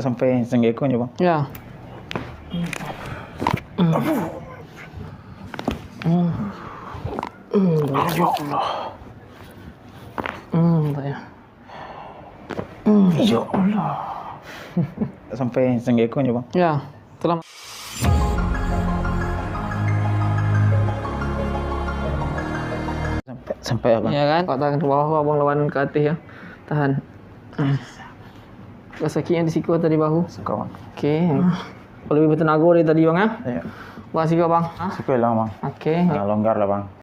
Sampai senggekonya bang. Ya. Ya Allah. Ya. Ya Allah. Sampai senggekonya bang. Ya. Telah. Sampai apa? Ya kan? Kau tahan ke bawah, abang lawan ke atas ya. Tahan. Sakitnya di siku tadi bahu. Suka bang. Okey. Lebih bertenaga dari tadi bang ya. Ya. Bang siku bang. Suka lah bang. Okey. Longgar lah bang.